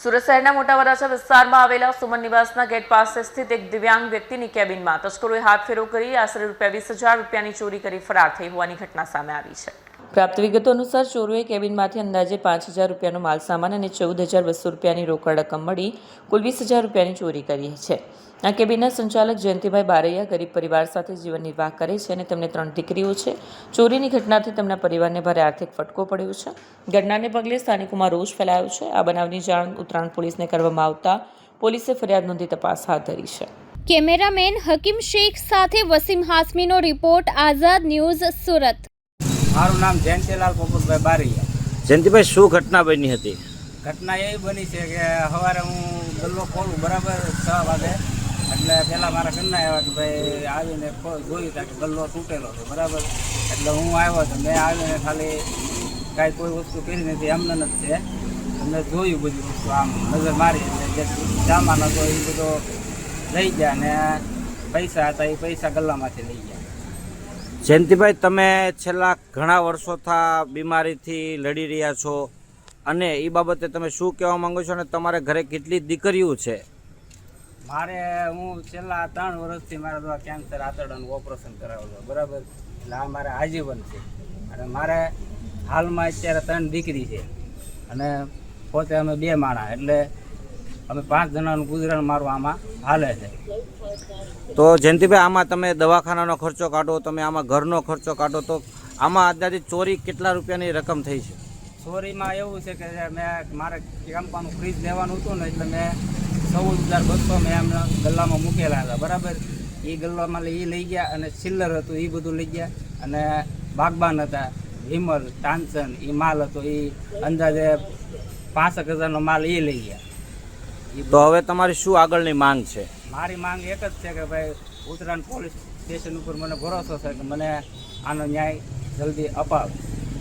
સુરત શહેરના મોટા વરાછા વિસ્તારમાં આવેલા સુમન નિવાસના ગેટ પાસે સ્થિત એક દિવ્યાંગ વ્યક્તિની કેબિનમાં તસ્કરોએ હાથફેરો કરી આશરે ₹20,000ની ચોરી કરી ફરાર થઈ હોવાની ઘટના સામે આવી છે। પ્રાપ્ત વિગતો અનુસાર ચોરોએ કેબિનમાંથી અંદાજે ₹5,000નો માલ સામાન અને ₹14,200ની રોકડ રકમ મળી કુલ ₹20,000ની ચોરી કરી છે। આ કેબિનના સંચાલક જયંતિભાઈ બારૈયા ગરીબ પરિવાર સાથે જીવન નિર્વાહ કરે છે અને તેમને 3 દીકરીઓ છે। ચોરીની ઘટનાથી તેમના પરિવારને ભારે આર્થિક ફટકો પડ્યો છે। ઘટનાને પગલે સ્થાનિકોમાં રોષ ફેલાયો છે। આ બનાવની જાણ ઉત્તરાયણ પોલીસને કરવામાં આવતા પોલીસે ફરિયાદ નોંધી તપાસ હાથ ધરી છે। કેમેરામેન હકીમ શેખ સાથે વસીમ હાસમીનો રિપોર્ટ, આઝાદ ન્યૂઝ, સુરત। મારું નામ જયંતિલાલ પોપટભાઈ બારૈયા। જયંતિભાઈ, શું ઘટના બની હતી? ઘટના એવી બની છે કે સવારે હું ગલ્લો ખોલું બરાબર 6 વાગે, એટલે પહેલાં મારા ઘરના આવ્યા કે ભાઈ આવીને જોયું કે ગલ્લો તૂટેલો હતો બરાબર। એટલે હું આવ્યો તો મેં આવીને ખાલી કાંઈ કોઈ વસ્તુ કરી નથી, એમને નથી છે। મેં જોયું બધી વસ્તુ, આમ નજર મારી એટલે જે સામાન હતો એ બધો લઈ ગયા ને પૈસા હતા એ પૈસા ગલ્લામાંથી લઈ ગયા। જયંતિભાઈ, તમે છેલ્લા ઘણા વર્ષોથી બીમારીથી લડી રહ્યા છો અને એ બાબતે તમે શું કહેવા માંગો છો અને તમારે ઘરે કેટલી દીકરીઓ છે? મારે હું છેલ્લા 3 વર્ષથી મારા દ્વારા કેન્સર આંતરડાનું ઓપરેશન કરાવેલું બરાબર। એટલે આ મારે આજીવન છે અને મારે હાલમાં અત્યારે 3 દીકરી છે અને પોતે અમે 2 માણસ, એટલે અમે 5 જણાનું ગુજરાન મારું આમાં હાલે છે। તો જયંતિભાઈ, આમાં તમે દવાખાનાનો ખર્ચો કાઢો, તમે આમાં ઘરનો ખર્ચો કાઢો, તો આમાં અંદાજિત ચોરી કેટલા રૂપિયાની રકમ થઈ છે? ચોરીમાં એવું છે કે મારે કેમ્પાનું ફ્રીજ લેવાનું હતું ને, એટલે મેં 14,200 મેં એમને ગલ્લામાં મૂકેલા હતા બરાબર। એ ગલ્લામાં એ લઈ ગયા અને ચિલ્લર હતું એ બધું લઈ ગયા અને બાગબાન હતા, વિમલ, ટાંચન, એ માલ હતો એ અંદાજે 65,000નો માલ એ લઈ ગયા। તો હવે તમારી શું આગળની માંગ છે? મારી માંગ એક જ છે કે ભાઈ ઉત્તરાયણ પોલીસ સ્ટેશન ઉપર મને ભરોસો છે કે મને આનો ન્યાય જલ્દી અપાવે।